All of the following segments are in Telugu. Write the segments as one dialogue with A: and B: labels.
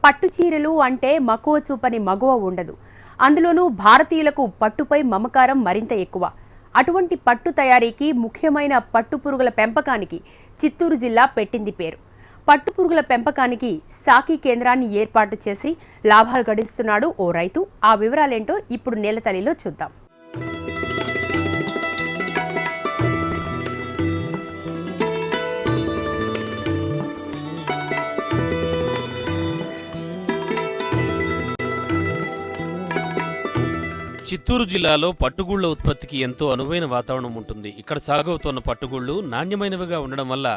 A: పట్టు చీరలు అంటే మక్కువ చూపని మగువ ఉండదు. అందులోనూ భారతీయులకు పట్టుపై మమకారం మరింత ఎక్కువ. అటువంటి పట్టు తయారీకి ముఖ్యమైన పట్టుపురుగుల పెంపకానికి చిత్తూరు జిల్లా పెట్టింది పేరు. పట్టుపురుగుల పెంపకానికి సాకి కేంద్రాన్ని ఏర్పాటు చేసి లాభాలు గడిస్తున్నాడు ఓ రైతు. ఆ వివరాలేంటో ఇప్పుడు నేలతల్లిలో చూద్దాం.
B: చిత్తూరు జిల్లాలో పట్టుగూళ్ల ఉత్పత్తికి ఎంతో అనువైన వాతావరణం ఉంటుంది. ఇక్కడ సాగవుతున్న పట్టుగూళ్లు నాణ్యమైనవిగా ఉండడం వల్ల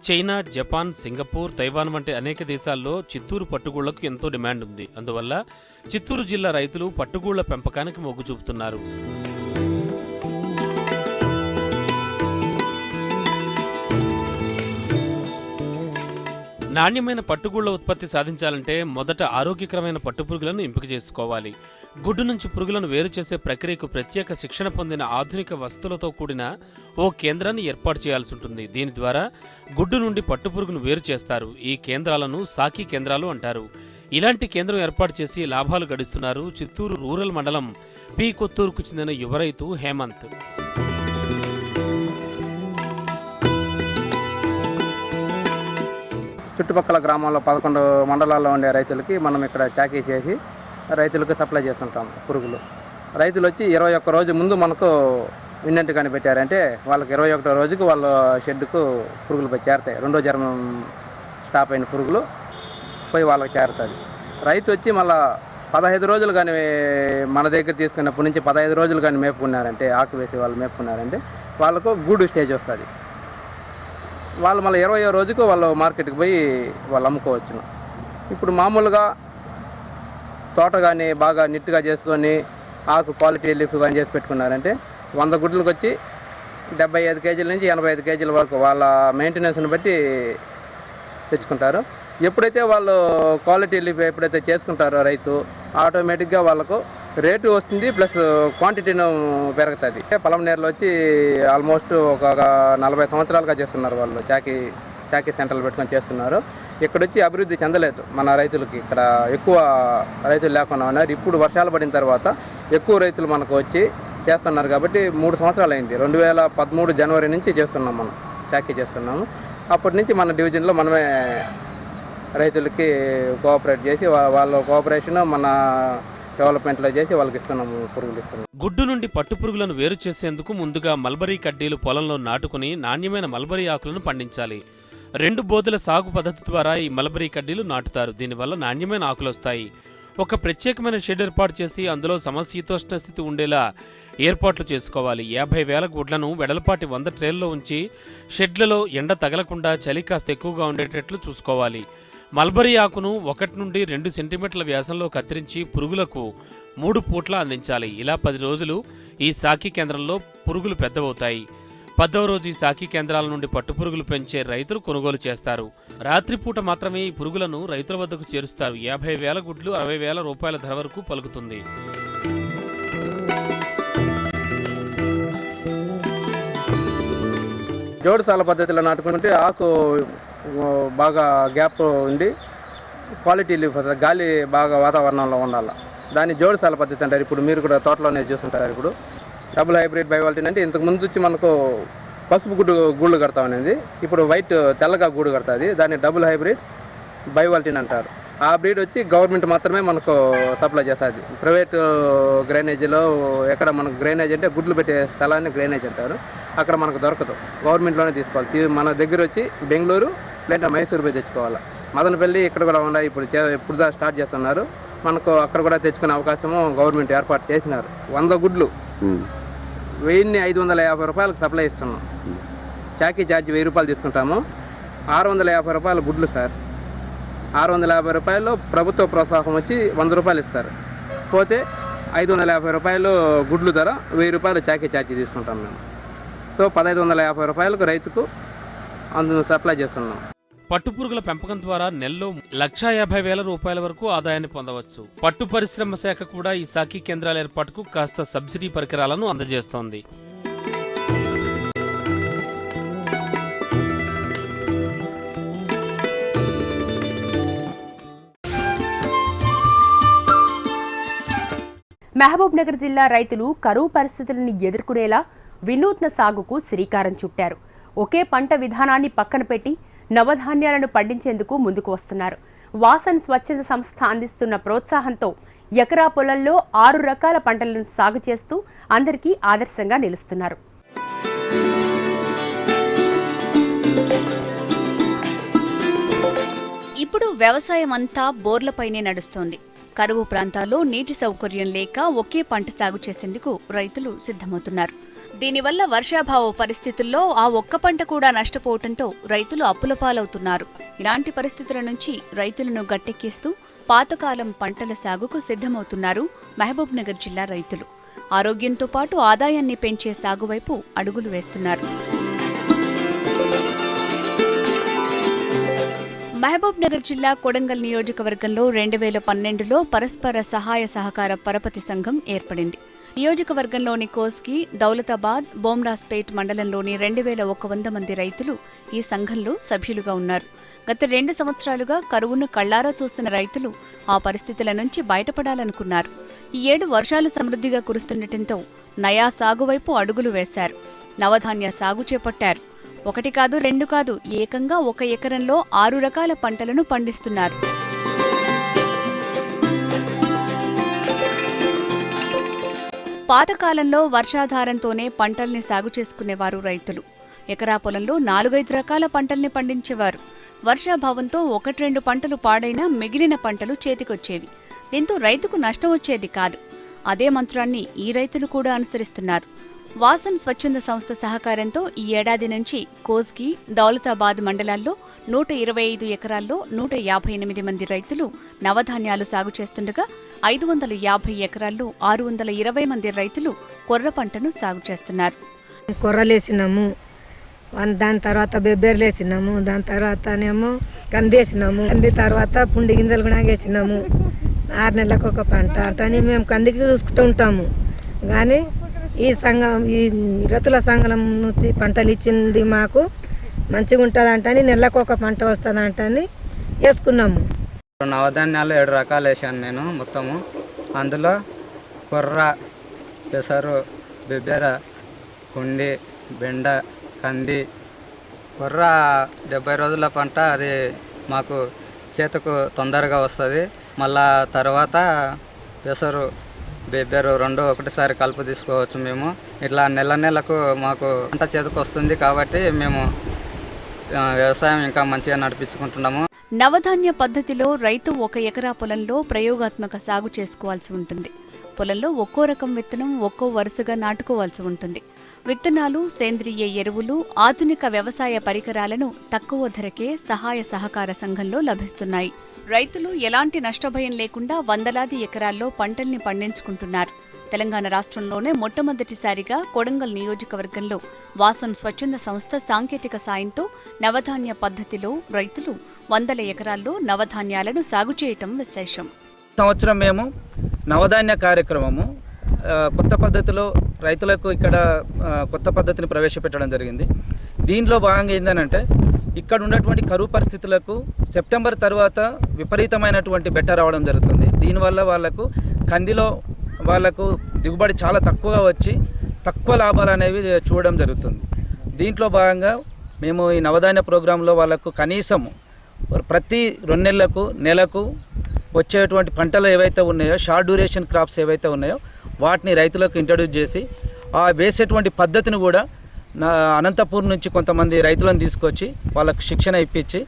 B: చైనా, జపాన్, సింగపూర్, తైవాన్ వంటి అనేక దేశాల్లో చిత్తూరు పట్టుగూళ్లకు ఎంతో డిమాండ్ ఉంది. అందువల్ల చిత్తూరు జిల్లా రైతులు పట్టుగూళ్ల పెంపకానికి మొగ్గు చూపుతున్నారు. నాణ్యమైన పట్టుగూళ్ల ఉత్పత్తి సాధించాలంటే మొదట ఆరోగ్యకరమైన పట్టుపురుగులను ఎంపిక చేసుకోవాలి. గుడ్డు నుంచి పురుగులను వేరు చేసే ప్రక్రియకు ప్రత్యేక శిక్షణ పొందిన ఆధునిక వసతులతో కూడిన ఓ కేంద్రాన్ని ఏర్పాటు చేయాల్సి ఉంటుంది. దీని ద్వారా గుడ్డు నుండి పట్టుపురుగును వేరు చేస్తారు. ఈ కేంద్రాలను సాకి కేంద్రాలు అంటారు. ఇలాంటి కేంద్రం ఏర్పాటు చేసి లాభాలు గడిస్తున్నారు చిత్తూరు రూరల్ మండలం పి కొత్తూరుకు చెందిన యువ రైతు హేమంత్.
C: చుట్టుపక్కల గ్రామాల్లో 11 మండలాల్లో ఉండే రైతులకి మనం ఇక్కడ చాకీ చేసి రైతులకు సప్లై చేస్తుంటాం పురుగులు. రైతులు వచ్చి 21 రోజు ముందు మనకు ఇన్నెంట్ కానీ పెట్టారంటే వాళ్ళకి 21 రోజుకి వాళ్ళ షెడ్కు పురుగులు పోయి చేరుతాయి. రెండో జ్వరం స్టాప్ అయిన పురుగులు పోయి వాళ్ళకి చేరుతుంది. రైతు వచ్చి మళ్ళీ 15 రోజులు కానీ మన దగ్గర తీసుకున్నప్పటి నుంచి 15 రోజులు కానీ మేపుకున్నారంటే, ఆకు వేసి వాళ్ళు మేపుకున్నారంటే వాళ్ళకు గూడు స్టేజ్ వస్తుంది. వాళ్ళు మళ్ళీ 20వ రోజుకు వాళ్ళు మార్కెట్కి పోయి వాళ్ళు అమ్ముకోవచ్చును. ఇప్పుడు మామూలుగా తోట కానీ బాగా నీట్గా చేసుకొని ఆకు క్వాలిటీ లీఫ్ కానీ చేసి పెట్టుకున్నారంటే 100 గుడ్లకు వచ్చి 75 కేజీల నుంచి 85 కేజీల వరకు వాళ్ళ మెయింటెనెన్స్ని బట్టి తెచ్చుకుంటారు. ఎప్పుడైతే వాళ్ళు క్వాలిటీ లీఫ్ ఎప్పుడైతే చేసుకుంటారో రైతు ఆటోమేటిక్గా వాళ్ళకు రేటు వస్తుంది, ప్లస్ క్వాంటిటీను పెరుగుతుంది. పొలంనేరులో వచ్చి ఆల్మోస్ట్ ఒక 40 సంవత్సరాలుగా చేస్తున్నారు వాళ్ళు. చాకీ సెంటర్లు పెట్టుకొని చేస్తున్నారు. ఇక్కడ వచ్చి అభివృద్ధి చెందలేదు మన రైతులకి. ఇక్కడ ఎక్కువ రైతులు లేకుండా ఉన్నారు. ఇప్పుడు వర్షాలు పడిన తర్వాత ఎక్కువ రైతులు మనకు వచ్చి చేస్తున్నారు కాబట్టి 3 సంవత్సరాలు అయింది. 2013 జనవరి నుంచి చేస్తున్నాం, మనం చాకీ చేస్తున్నాము. అప్పటి నుంచి మన డివిజన్లో మనమే రైతులకి కోఆపరేట్ చేసి వాళ్ళ కోఆపరేషన్ మన డెవలప్మెంట్లో చేసి వాళ్ళకి ఇస్తున్నాము, పురుగులు ఇస్తున్నాము.
B: గుడ్డు నుండి పట్టు పురుగులను వేరు చేసేందుకు ముందుగా మల్బరీ కడ్డీలు పొలంలో నాటుకుని నాణ్యమైన మల్బరీ ఆకులను పండించాలి. 2 బోధల సాగు పద్ధతి ద్వారా ఈ మల్బరీ కడ్డీలు నాటుతారు. దీనివల్ల నాణ్యమైన ఆకులు వస్తాయి. ఒక ప్రత్యేకమైన షెడ్ ఏర్పాటు చేసి అందులో సమశీతోష్ణ స్థితి ఉండేలా ఏర్పాట్లు చేసుకోవాలి. 50,000 గుడ్లను వెడల్పాటి 100 ట్రేల్లో ఉంచి షెడ్లలో ఎండ తగలకుండా చలి కాస్త ఎక్కువగా ఉండేటట్లు చూసుకోవాలి. మల్బరీ ఆకును 1 నుండి 2 సెంటీమీటర్ల వ్యాసంలో కత్తిరించి పురుగులకు 3 పూట్ల అందించాలి. ఇలా 10 రోజులు ఈ సాకి కేంద్రంలో పురుగులు పెద్దవవుతాయి. 10వ రోజు ఈ సాకి కేంద్రాల నుండి పట్టుపురుగులు పెంచే రైతులు కొనుగోలు చేస్తారు. రాత్రిపూట మాత్రమే ఈ పురుగులను రైతుల వద్దకు చేరుస్తారు. 50,000 గుడ్లు 60,000 రూపాయల ధర వరకు పలుకుతుంది.
C: జోడుసాల పద్ధతిలో నాటుకుంటే ఆకు బాగా గ్యాప్ ఉండి క్వాలిటీ లీఫ్ వస్తుంది. గాలి బాగా వాతావరణంలో ఉండాలి. దాన్ని జోడుసాల పద్ధతి అంటారు. ఇప్పుడు మీరు కూడా తోటలోనే చూస్తుంటారు. ఇప్పుడు డబుల్ హైబ్రిడ్ బైవాల్టిన్ అంటే ఇంతకు ముందు వచ్చి మనకు పసుపు గూళ్ళు కడతామనేది ఇప్పుడు వైట్ తెల్లగా గూడు కడుతుంది. దాన్ని డబుల్ హైబ్రిడ్ బైవాల్టిన్ అంటారు. ఆ బ్రీడ్ వచ్చి గవర్నమెంట్ మాత్రమే మనకు సప్లై చేస్తుంది. ప్రైవేట్ గ్రైనేజీలో ఎక్కడ మనకు గ్రైనేజ్ అంటే గుడ్లు పెట్టే స్థలాన్ని గ్రైనేజ్ అంటారు. అక్కడ మనకు దొరకదు, గవర్నమెంట్లోనే తీసుకోవాలి. మన దగ్గర వచ్చి బెంగళూరు లేదా మైసూరు పోయి తెచ్చుకోవాలి. మదనపల్లి ఇక్కడ కూడా ఉన్నాయి. ఇప్పుడు స్టార్ట్ చేస్తున్నారు. మనకు అక్కడ కూడా తెచ్చుకునే అవకాశము గవర్నమెంట్ ఏర్పాటు చేసినారు. 100 గుడ్లు 1,550 రూపాయలకు సప్లై ఇస్తున్నాం. చాకీ ఛార్జ్ 1000 రూపాయలు తీసుకుంటాము. 650 రూపాయల గుడ్లు సార్. 650 రూపాయలు ప్రభుత్వ ప్రోత్సాహం వచ్చి 100 రూపాయలు ఇస్తారు. పోతే 550 రూపాయలు గుడ్లు ధర, 1000 రూపాయలు చాకీ ఛార్జీ తీసుకుంటాం మేము. సో 1,550 రూపాయలకు రైతుకు అందులో సప్లై చేస్తున్నాం.
B: పట్టుపురుగుల పెంపకం ద్వారా నెలలో 1,50,000 రూపాయల వరకు ఆదాయాన్ని పొందవచ్చు. పట్టు పరిశ్రమ శాఖ కూడా ఈ సాకి కేంద్రాల ఏర్పాటుకు కాస్త సబ్సిడీ పరికరాలను అందజేస్తోంది.
A: మహబూబ్ నగర్ జిల్లా రైతులు కరువు పరిస్థితులను ఎదుర్కొనేలా వినూత్న సాగుకు శ్రీకారం చుట్టారు. ఒకే పంట విధానాన్ని పక్కన పెట్టి నవధాన్యాలను పండించేందుకు ముందుకు వస్తున్నారు. వాసన్ స్వచ్ఛంద సంస్థ అందిస్తున్న ప్రోత్సాహంతో ఎకరా పొలంలో 6 రకాల పంటలను సాగు చేస్తూ అందరికీ ఆదర్శంగా నిలుస్తున్నారు.
D: ఇప్పుడు వ్యవసాయం అంతా బోర్లపైనే నడుస్తోంది. కరువు ప్రాంతాల్లో నీటి సౌకర్యం లేక ఒకే పంట సాగు చేసేందుకు రైతులు సిద్ధమవుతున్నారు. దీనివల్ల వర్షాభావ పరిస్థితుల్లో ఆ ఒక్క పంట కూడా నష్టపోవడంతో రైతులు అప్పుల పాలవుతున్నారు. ఇలాంటి పరిస్థితుల నుంచి రైతులను గట్టెక్కిస్తూ పాతకాలం పంటల సాగుకు సిద్ధమవుతున్నారు మహబూబ్ నగర్ జిల్లా రైతులు. ఆరోగ్యంతో పాటు ఆదాయాన్ని పెంచే సాగు వైపు అడుగులు వేస్తున్నారు. మహబూబ్ నగర్ జిల్లా కొడంగల్ నియోజకవర్గంలో 2012లో పరస్పర సహాయ సహకార పరపతి సంఘం ఏర్పడింది. నియోజకవర్గంలోని కోస్గి, దౌలతాబాద్, బోమ్రాస్పేట్ మండలంలోని 2100 మంది రైతులు ఈ సంఘంలో సభ్యులుగా ఉన్నారు. గత 2 సంవత్సరాలుగా కరువును కళ్లారా చూస్తున్న రైతులు ఆ పరిస్థితుల నుంచి బయటపడాలనుకున్నారు. ఈ ఏడు వర్షాలు సమృద్ధిగా కురుస్తుండటంతో నయా సాగు వైపు అడుగులు వేశారు. నవధాన్య సాగు చేపట్టారు. 1 కాదు 2 కాదు, ఏకంగా 1 ఎకరంలో 6 రకాల పంటలను పండిస్తున్నారు. పాతకాలంలో వర్షాధారంతోనే పంటల్ని సాగు చేసుకునేవారు రైతులు. ఎకరా పొలంలో 4-5 రకాల పంటల్ని పండించేవారు. వర్షాభావంతో 1-2 పంటలు పాడైనా మిగిలిన పంటలు చేతికొచ్చేవి. దీంతో రైతుకు నష్టం వచ్చేది కాదు. అదే మంత్రాన్ని ఈ రైతులు కూడా అనుసరిస్తున్నారు. వాసన్ స్వచ్ఛంద సంస్థ సహకారంతో ఈ ఏడాది నుంచి కోస్గి, దౌలతాబాద్ మండలాల్లో 125 ఎకరాల్లో 158 మంది రైతులు నవధాన్యాలు సాగు చేస్తుండగా 550 ఎకరాల్లో 620 మంది రైతులు కొర్ర పంటను సాగు చేస్తున్నారు.
E: కొర్రలేసినాము, దాని తర్వాత బెబ్బెర్లు వేసినాము, దాని తర్వాతనేమో కందేసినాము, కంది తర్వాత పుండి గింజలు కూడా వేసినాము. 6 నెలలకు ఒక పంట అటని మేము కందికి చూసుకుంటూ ఉంటాము. కానీ ఈ సంఘం, ఈ రైతుల సంఘం నుంచి పంటలు ఇచ్చింది మాకు మంచిగా ఉంటుంది అంటని, నెలకు ఒక పంట వస్తుంది అంటని వేసుకున్నాము.
F: నవధాన్యాలు 7 రకాలు వేసాను నేను మొత్తము. అందులో కొర్ర, పెసరు, బెబ్బెర, పుండి, బెండ, కంది. కొర్ర 70 రోజుల పంట, అది మాకు చేతుకు తొందరగా వస్తుంది. మళ్ళా తర్వాత పెసరు, బెబ్బెరు 2 ఒకటిసారి కలుపు తీసుకోవచ్చు మేము. ఇట్లా నెలకు మాకు పంట చేతికి వస్తుంది కాబట్టి మేము వ్యవసాయం ఇంకా మంచిగా నడిపించుకుంటున్నాము.
D: నవధాన్య పద్ధతిలో రైతు 1 ఎకరా పొలంలో ప్రయోగాత్మక సాగు చేసుకోవాల్సి ఉంటుంది. పొలంలో ఒక్కో రకం విత్తనం ఒక్కో వరుసగా నాటుకోవాల్సి ఉంటుంది. విత్తనాలు, సేంద్రియ ఎరువులు, ఆధునిక వ్యవసాయ పరికరాలను తక్కువ ధరకే సహాయ సహకార సంఘంలో లభిస్తున్నాయి. రైతులు ఎలాంటి నష్టభయం లేకుండా వందలాది ఎకరాల్లో పంటల్ని పండించుకుంటున్నారు. తెలంగాణ రాష్ట్రంలోనే మొట్టమొదటిసారిగా కొడంగల్ నియోజకవర్గంలో వాసన్ స్వచ్ఛంద సంస్థ సాంకేతిక సాయంతో నవధాన్య పద్ధతిలో రైతులు 100 ఎకరాల్లో నవధాన్యాలను సాగు చేయటం విశేషం.
G: సంవత్సరం మేము నవధాన్య కార్యక్రమము కొత్త పద్ధతిలో రైతులకు ఇక్కడ కొత్త పద్ధతిని ప్రవేశపెట్టడం జరిగింది. దీనిలో భాగంగా ఏంటంటే ఇక్కడ ఉన్నటువంటి కరువు పరిస్థితులకు సెప్టెంబర్ తర్వాత విపరీతమైనటువంటి బెట్ట రావడం జరుగుతుంది. దీనివల్ల వాళ్ళకు కందిలో వాళ్ళకు దిగుబడి చాలా తక్కువగా వచ్చి తక్కువ లాభాలు అనేవి చూడడం జరుగుతుంది. దీంట్లో భాగంగా మేము ఈ నవధాన్య ప్రోగ్రాంలో వాళ్ళకు కనీసం ప్రతి 2 నెలకు వచ్చేటువంటి పంటలు ఏవైతే ఉన్నాయో, షార్ట్ డ్యూరేషన్ క్రాప్స్ ఏవైతే ఉన్నాయో వాటిని రైతులకు ఇంట్రడ్యూస్ చేసి ఆ వేసేటువంటి పద్ధతిని కూడా అనంతపూర్ నుంచి కొంతమంది రైతులను తీసుకొచ్చి వాళ్ళకు శిక్షణ ఇప్పించి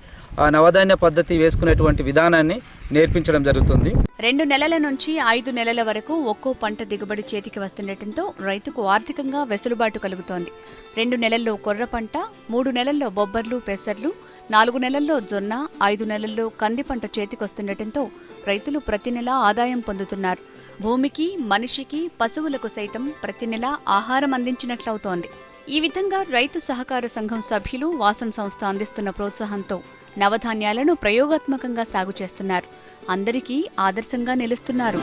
G: ఆ నవధాన్య పద్ధతి వేసుకునేటువంటి విధానాన్ని నేర్పించడం జరుగుతుంది.
D: 2 నెలల నుంచి 5 నెలల వరకు ఒక్కో పంట దిగుబడి చేతికి వస్తుండటంతో రైతుకు ఆర్థికంగా వెసులుబాటు కలుగుతోంది. 2 నెలల్లో కొర్ర పంట, 3 నెలల్లో బొబ్బర్లు, పెసర్లు, 4 నెలల్లో జొన్న, 5 నెలల్లో కంది పంట చేతికొస్తుండటంతో రైతులు ప్రతి నెల ఆదాయం పొందుతున్నారు. భూమికి, మనిషికి, పశువులకు సైతం ప్రతి నెల ఆహారం అందించినట్లవుతోంది. ఈ విధంగా రైతు సహకార సంఘం సభ్యులు వాసన్ సంస్థ అందిస్తున్న ప్రోత్సాహంతో నవధాన్యాలను ప్రయోగాత్మకంగా సాగు చేస్తున్నారు. అందరికీ ఆదర్శంగా నిలుస్తున్నారు.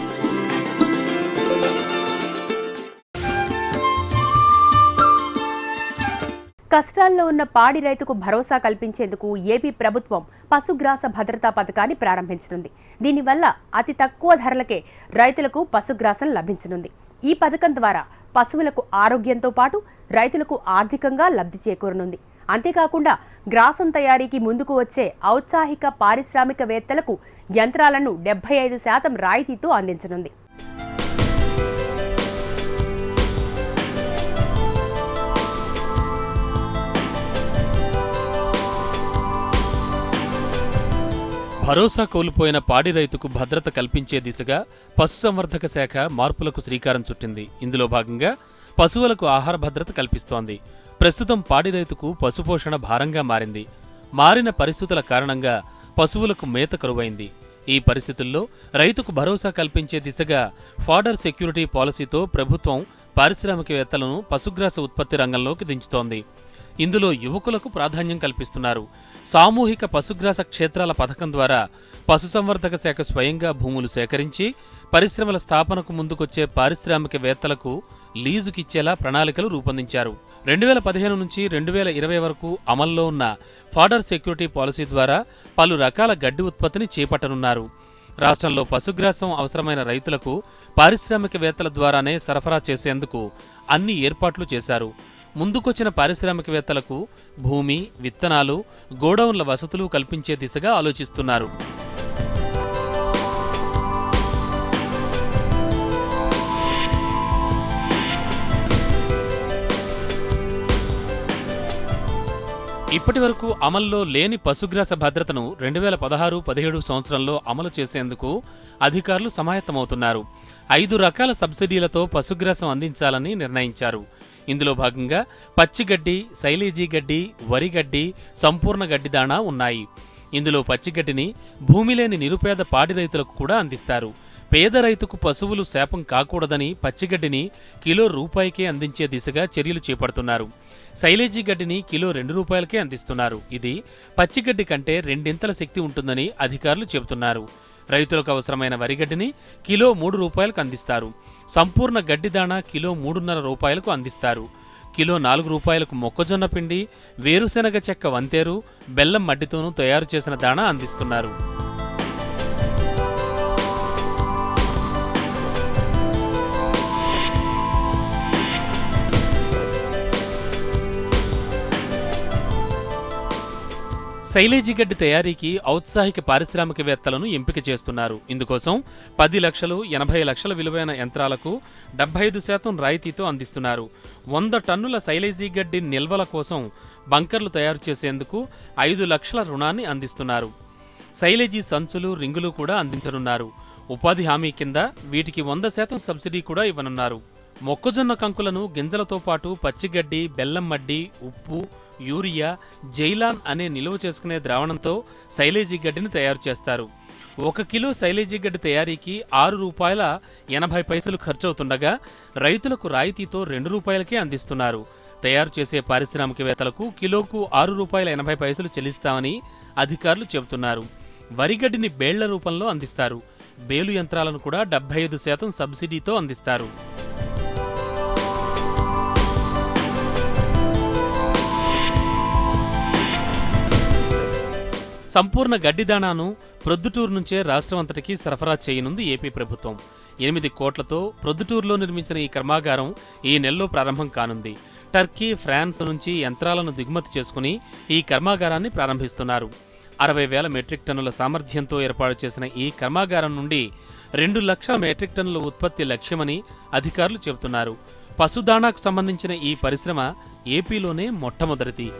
A: కష్టాల్లో ఉన్న పాడి రైతుకు భరోసా కల్పించేందుకు ఏపీ ప్రభుత్వం పశుగ్రాస భద్రతా పథకాన్ని ప్రారంభించనుంది. దీనివల్ల అతి తక్కువ ధరలకే రైతులకు పశుగ్రాసం లభించనుంది. ఈ పథకం ద్వారా పశువులకు ఆరోగ్యంతో పాటు రైతులకు ఆర్థికంగా లబ్ధి చేకూరనుంది. అంతేకాకుండా గ్రాసం తయారీకి ముందుకు వచ్చే ఔత్సాహిక పారిశ్రామికవేత్తలకు యంత్రాలను 75% రాయితీతో అందించనుంది.
B: భరోసా కోల్పోయిన పాడి రైతుకు భద్రత కల్పించే దిశగా పశుసంవర్ధక శాఖ మార్పులకు శ్రీకారం చుట్టింది. ఇందులో భాగంగా పశువులకు ఆహార భద్రత కల్పిస్తోంది. ప్రస్తుతం పాడి రైతుకు పశుపోషణ భారంగా మారింది. మారిన పరిస్థితుల కారణంగా పశువులకు మేత కరువైంది. ఈ పరిస్థితుల్లో రైతుకు భరోసా కల్పించే దిశగా ఫాడర్ సెక్యూరిటీ పాలసీతో ప్రభుత్వం పారిశ్రామికవేత్తలను పశుగ్రాస ఉత్పత్తి రంగంలోకి దించుతోంది. ఇందులో యువకులకు ప్రాధాన్యం కల్పిస్తున్నారు. సామూహిక పశుగ్రాస క్షేత్రాల పథకం ద్వారా పశుసంవర్ధక శాఖ స్వయంగా భూములు సేకరించి పరిశ్రమల స్థాపనకు ముందుకొచ్చే పారిశ్రామికవేత్తలకు లీజుకిచ్చేలా ప్రణాళికలు రూపొందించారు. 2015 నుంచి 2020 వరకు అమల్లో ఉన్న ఫాడర్ సెక్యూరిటీ పాలసీ ద్వారా పలు రకాల గడ్డి ఉత్పత్తిని చేపట్టనున్నారు. రాష్ట్రంలో పశుగ్రాసం అవసరమైన రైతులకు పారిశ్రామికవేత్తల ద్వారానే సరఫరా చేసేందుకు అన్ని ఏర్పాట్లు చేశారు. ముందుకొచ్చిన పారిశ్రామికవేత్తలకు భూమి, విత్తనాలు, గోడౌన్ల వసతులు కల్పించే దిశగా ఆలోచిస్తున్నారు. ఇప్పటి వరకు అమల్లో లేని పశుగ్రాస భద్రతను 2016-17 సంవత్సరంలో అమలు చేసేందుకు అధికారులు సమాయత్తమవుతున్నారు. 5 రకాల సబ్సిడీలతో పశుగ్రాసం అందించాలని నిర్ణయించారు. ఇందులో భాగంగా పచ్చిగడ్డి, సైలేజీ గడ్డి, వరి గడ్డి, సంపూర్ణ గడ్డి దాణా ఉన్నాయి. ఇందులో పచ్చిగడ్డిని భూమి లేని నిరుపేద పాడి రైతులకు కూడా అందిస్తారు. పేద రైతుకు పశువులు శాపం కాకూడదని పచ్చిగడ్డిని కిలో రూపాయికే అందించే దిశగా చర్యలు చేపడుతున్నారు. సైలేజీ గడ్డిని కిలో ₹2కే అందిస్తున్నారు. ఇది పచ్చిగడ్డి కంటే 2 శక్తి ఉంటుందని అధికారులు చెబుతున్నారు. రైతులకు అవసరమైన వరిగడ్డిని కిలో ₹3కు అందిస్తారు. సంపూర్ణ గడ్డి దాణా కిలో ₹3.5 అందిస్తారు. కిలో ₹4కు మొక్కజొన్న పిండి, వేరుశెనగ చెక్క వంతేరు, బెల్లం మడ్డితోనూ తయారు చేసిన దాణా అందిస్తున్నారు. సైలేజీ గడ్డి తయారీకి ఔత్సాహిక పారిశ్రామికవేత్తలను ఎంపిక చేస్తున్నారు. ఇందుకోసం 10 లక్షలు, 80 లక్షల విలువైన యంత్రాలకు 75% రాయితీతో అందిస్తున్నారు. 100 టన్నుల సైలేజీ గడ్డి నిల్వల కోసం బంకర్లు తయారు చేసేందుకు 5 లక్షల రుణాన్ని అందిస్తున్నారు. సైలేజీ సంచులు, రింగులు కూడా అందించనున్నారు. ఉపాధి హామీ కింద వీటికి 100% సబ్సిడీ కూడా ఇవ్వనున్నారు. మొక్కజొన్న కంకులను గింజలతో పాటు పచ్చిగడ్డి, బెల్లం మడ్డి, ఉప్పు, యూరియా, జైలాన్ అనే నిలువ చేసుకునే ద్రావణంతో సైలేజీ గడ్డిని తయారు చేస్తారు. 1 కిలో సైలేజీ గడ్డి తయారీకి ₹6.80 ఖర్చవుతుండగా రైతులకు రాయితీతో ₹2కే అందిస్తున్నారు. తయారు చేసే పారిశ్రామికవేత్తలకు కిలోకు ₹6.80 చెల్లిస్తామని అధికారులు చెబుతున్నారు. వరిగడ్డిని బేళ్ల రూపంలో అందిస్తారు. బేలు యంత్రాలను కూడా 75% సబ్సిడీతో అందిస్తారు. సంపూర్ణ గడ్డి దాణాను ప్రొద్దుటూరు నుంచే రాష్ట్రమంతటికీ సరఫరా చేయనుంది ఏపీ ప్రభుత్వం. 8 కోట్లతో ప్రొద్దుటూరులో నిర్మించిన ఈ కర్మాగారం ఈ నెలలో ప్రారంభం కానుంది. టర్కీ, ఫ్రాన్స్ నుంచి యంత్రాలను దిగుమతి చేసుకుని ఈ కర్మాగారాన్ని ప్రారంభిస్తున్నారు. 60,000 మెట్రిక్ టన్నుల సామర్థ్యంతో ఏర్పాటు చేసిన ఈ కర్మాగారం నుండి 2 లక్షల మెట్రిక్ టన్నుల ఉత్పత్తి లక్ష్యమని అధికారులు చెబుతున్నారు. పశుదాణాకు సంబంధించిన ఈ పరిశ్రమ ఏపీలోనే మొట్టమొదటిది.